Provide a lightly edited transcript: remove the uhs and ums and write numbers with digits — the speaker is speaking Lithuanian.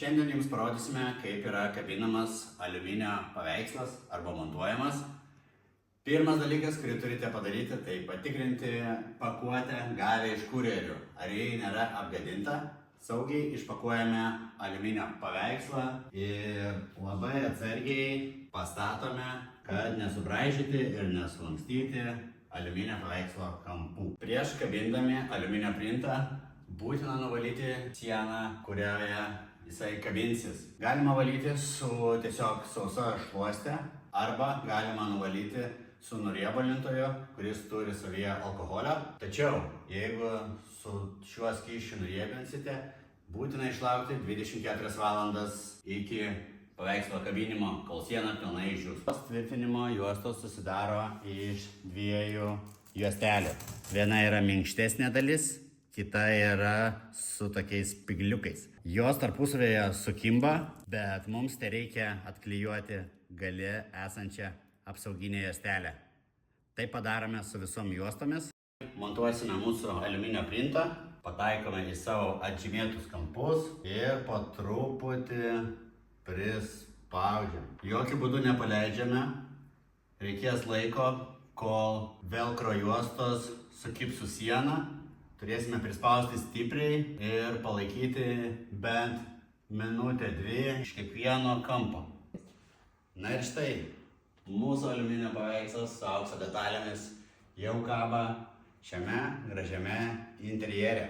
Šiandien jums parodysime, kaip yra kabinamas aliuminio paveikslas arba montuojamas. Pirmas dalykas, kurį turite padaryti, tai patikrinti pakuotę gavę iš kurjerių. Ar jie nėra apgadinta. Saugiai išpakuojame aliuminio paveikslą ir labai atsargiai pastatome, kad nesubraižyti ir nesulankstyti aliuminio paveikslo kampų. Prieš kabindami aliuminio printą būtina nuvalyti sieną, kurioje jisai kabinsis. Galima valyti su tiesiog sausa šluoste arba galima nuvalyti su nuriebalintoju, kuris turi savyje alkoholio. Tačiau, jeigu su šiuo skysčiu nuriebinsite, būtina išlaukti 24 valandas iki paveikslo kabinimo, kol siena pilnai išdžius. Tvirtinimo juostos susidaro iš dviejų juostelių. Viena yra minkštesnė dalis, kita yra su tokiais spigliukais. Jos tarpusavėje sukimba, bet mums tai reikia atklijuoti gale esančią apsauginę juostelę. Tai padarome su visom juostomis. Montuosime mūsų aliuminio printą, pataikome į savo atžymėtus kampus ir po truputį prispaudžiam. Jokių būdų nepaleidžiame, reikės laiko, kol velcro juostos sukibs su siena. Turėsime prispausti stipriai ir palaikyti bent minutę, dvi iš kiekvieno kampo. Na ir štai, mūsų aliuminio paveikslas su aukso detalėmis jau kaba šiame gražiame interjere.